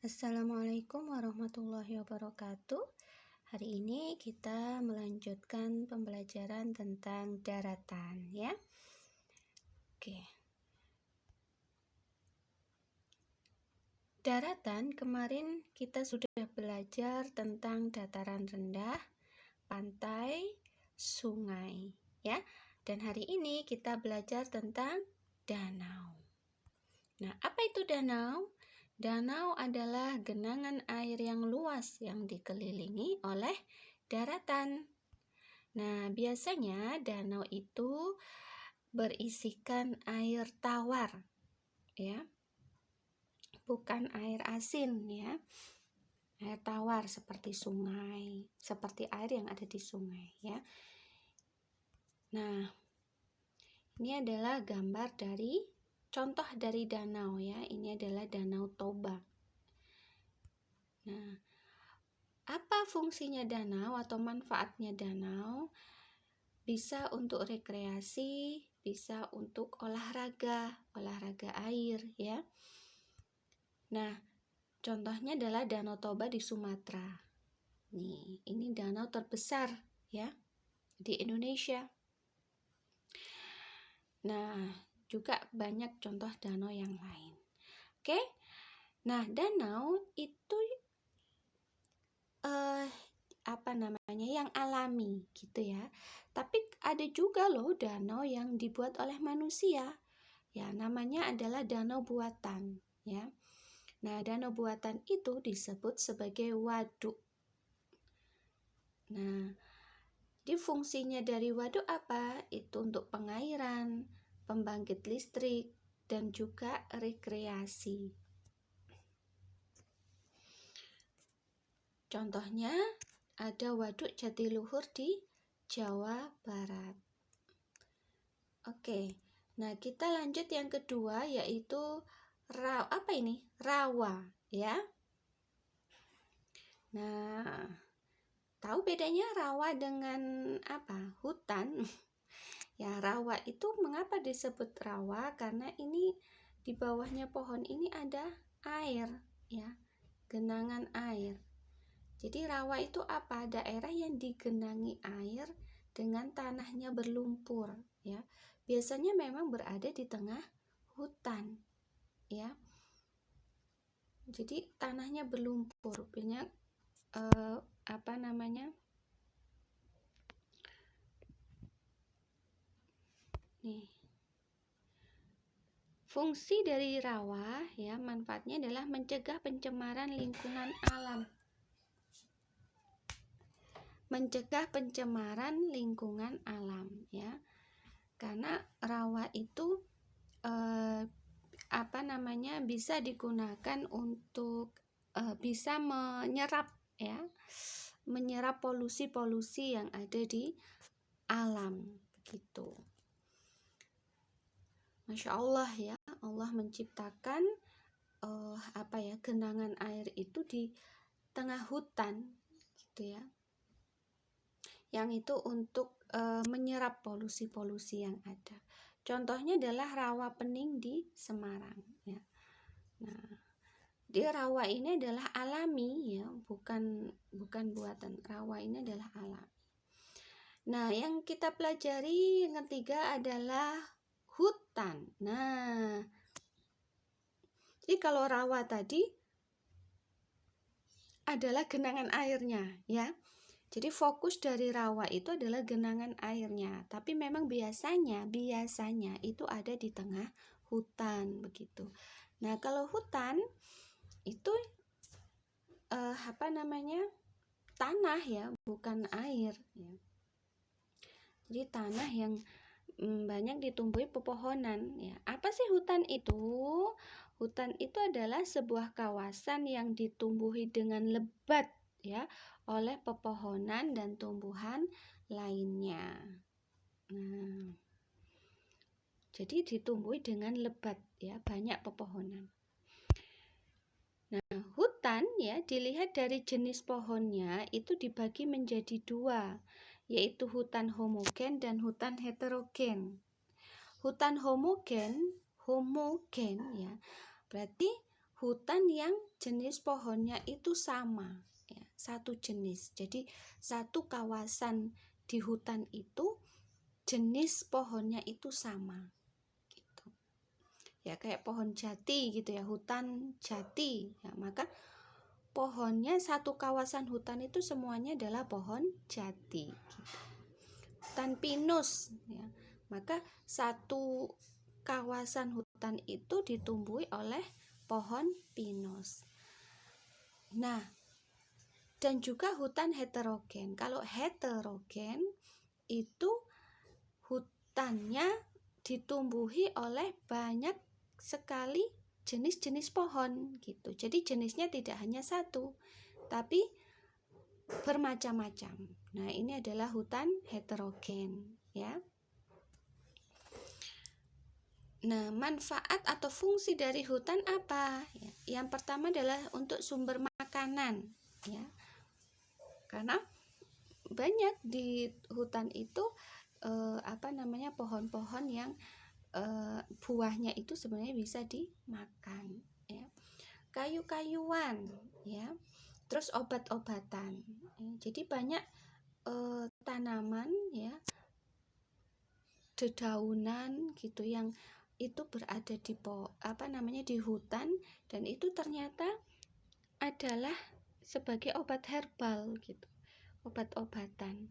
Assalamualaikum warahmatullahi wabarakatuh. Hari ini kita melanjutkan pembelajaran tentang daratan ya. Oke. Daratan kemarin kita sudah belajar tentang dataran rendah, pantai, sungai ya. Dan hari ini kita belajar tentang danau. Nah, apa itu danau? Danau adalah genangan air yang luas yang dikelilingi oleh daratan. Nah, biasanya danau itu berisikan air tawar, ya, bukan air asin, ya. Air tawar seperti sungai, seperti air yang ada di sungai, ya. Nah, ini adalah gambar dari contoh dari danau, ya. Ini adalah Danau Toba. Nah, apa fungsinya danau atau manfaatnya danau? Bisa untuk rekreasi, bisa untuk olahraga air ya. Nah, contohnya adalah Danau Toba di Sumatera. Nih, ini danau terbesar ya di Indonesia. Nah, juga banyak contoh danau yang lain. Oke. Nah, danau itu yang alami gitu ya. Tapi ada juga loh danau yang dibuat oleh manusia. Ya, namanya adalah danau buatan ya. Nah, danau buatan itu disebut sebagai waduk. Nah, di fungsinya dari waduk apa? Itu untuk pengairan, pembangkit listrik, dan juga rekreasi. Contohnya ada Waduk Jatiluhur di Jawa Barat. Oke, nah kita lanjut yang kedua yaitu rawa ya. Nah, tahu bedanya rawa dengan apa? Hutan. Ya, rawa itu mengapa disebut rawa? Karena ini di bawahnya pohon ini ada air ya, genangan air. Jadi rawa itu apa? Daerah yang digenangi air dengan tanahnya berlumpur ya. Biasanya memang berada di tengah hutan ya. Jadi tanahnya berlumpur, banyak nih. Fungsi dari rawa ya, manfaatnya adalah mencegah pencemaran lingkungan alam. Mencegah pencemaran lingkungan alam ya. Karena rawa itu bisa digunakan untuk bisa menyerap polusi-polusi yang ada di alam begitu. Masya Allah ya, Allah menciptakan genangan air itu di tengah hutan gitu ya. Yang itu untuk menyerap polusi-polusi yang ada. Contohnya adalah rawa pening di Semarang ya. Nah, di rawa ini adalah alami ya, bukan buatan. Rawa ini adalah alami. Nah, yang kita pelajari yang ketiga adalah hutan. Nah, jadi kalau rawa tadi adalah genangan airnya ya. Jadi fokus dari rawa itu adalah genangan airnya, tapi memang biasanya itu ada di tengah hutan begitu. Nah, kalau hutan itu tanah ya, bukan air ya. Jadi tanah yang banyak ditumbuhi pepohonan ya. Apa sih hutan itu? Hutan itu adalah sebuah kawasan yang ditumbuhi dengan lebat ya oleh pepohonan dan tumbuhan lainnya. Nah, jadi ditumbuhi dengan lebat ya, banyak pepohonan. Nah, hutan ya dilihat dari jenis pohonnya itu dibagi menjadi dua, yaitu hutan homogen dan hutan heterogen. Hutan homogen ya, berarti hutan yang jenis pohonnya itu sama, ya, satu jenis. Jadi satu kawasan di hutan itu jenis pohonnya itu sama, gitu. Ya kayak pohon jati gitu ya, hutan jati. Ya, maka pohonnya satu kawasan hutan itu semuanya adalah pohon jati. Gitu. Hutan pinus, ya, maka satu kawasan hutan itu ditumbuhi oleh pohon pinus. Nah, dan juga hutan heterogen. Kalau heterogen itu hutannya ditumbuhi oleh banyak sekali jenis-jenis pohon gitu. Jadi jenisnya tidak hanya satu, tapi bermacam-macam. Nah, ini adalah hutan heterogen, ya. Nah, manfaat atau fungsi dari hutan apa? Ya, yang pertama adalah untuk sumber makanan, ya. Karena banyak di hutan itu pohon-pohon yang buahnya itu sebenarnya bisa dimakan, ya. Kayu-kayuan, ya. Terus obat-obatan. Ya. Jadi banyak tanaman, ya, dedaunan gitu yang itu berada di hutan, dan itu ternyata adalah sebagai obat herbal gitu, obat-obatan.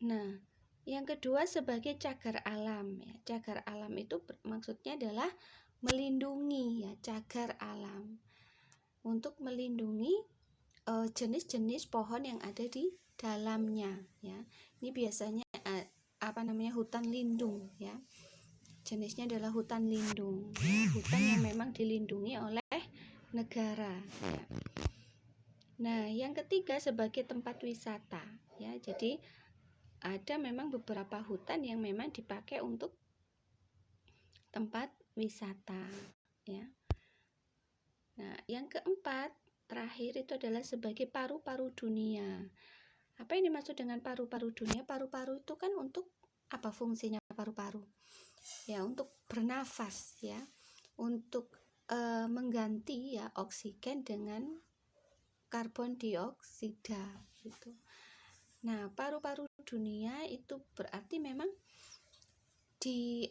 Nah, yang kedua sebagai cagar alam, ya. Cagar alam itu maksudnya adalah melindungi, ya, cagar alam untuk melindungi jenis-jenis pohon yang ada di dalamnya, ya. Ini biasanya hutan lindung, ya. Jenisnya adalah hutan lindung, ya. Hutan yang memang dilindungi oleh negara, ya. Nah, yang ketiga sebagai tempat wisata, ya. Jadi ada memang beberapa hutan yang memang dipakai untuk tempat wisata, ya. Nah, yang keempat terakhir itu adalah sebagai paru-paru dunia. Apa yang dimaksud dengan paru-paru dunia? Paru-paru itu kan untuk apa fungsinya paru-paru? Ya, untuk bernafas, ya. Untuk mengganti, ya, oksigen dengan karbon dioksida gitu. Nah, paru-paru dunia itu berarti memang di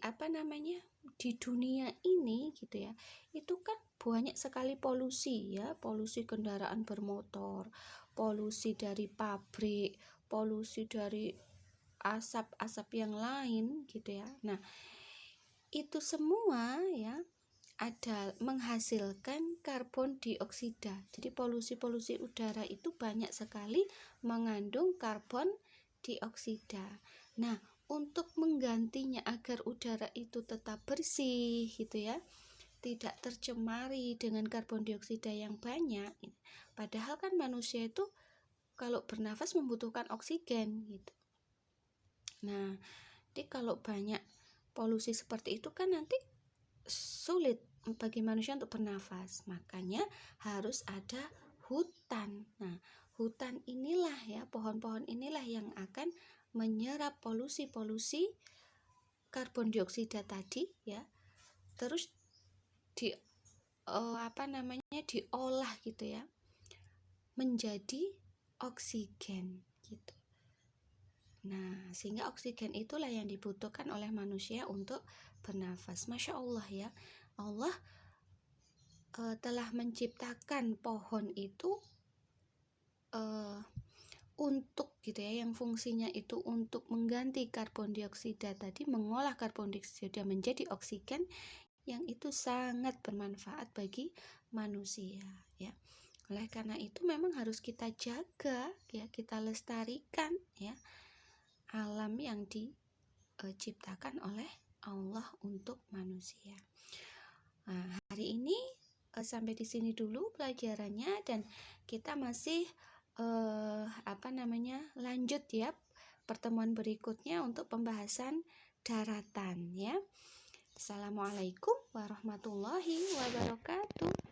dunia ini gitu ya. Itu kan banyak sekali polusi, ya, polusi kendaraan bermotor, polusi dari pabrik, polusi dari asap-asap yang lain gitu ya. Nah, itu semua, ya, ada menghasilkan karbon dioksida. Jadi polusi-polusi udara itu banyak sekali mengandung karbon dioksida. Nah, untuk menggantinya agar udara itu tetap bersih gitu ya, tidak tercemari dengan karbon dioksida yang banyak. Padahal kan manusia itu kalau bernafas membutuhkan oksigen gitu. Nah, jadi kalau banyak polusi seperti itu kan nanti sulit bagi manusia untuk bernafas. Makanya harus ada hutan. Nah, hutan inilah, ya, pohon-pohon inilah yang akan menyerap polusi-polusi karbon dioksida tadi, ya. Terus diolah gitu ya menjadi oksigen gitu. Nah, sehingga oksigen itulah yang dibutuhkan oleh manusia untuk bernafas. Masya Allah, ya. Allah telah menciptakan pohon itu untuk gitu ya, yang fungsinya itu untuk mengganti karbon dioksida tadi, mengolah karbon dioksida menjadi oksigen, yang itu sangat bermanfaat bagi manusia, ya. Oleh karena itu memang harus kita jaga, ya, kita lestarikan, ya, alam yang diciptakan oleh Allah untuk manusia. Nah, hari ini sampai di sini dulu pelajarannya, dan kita masih lanjut, ya, pertemuan berikutnya untuk pembahasan daratan, ya. Assalamualaikum warahmatullahi wabarakatuh.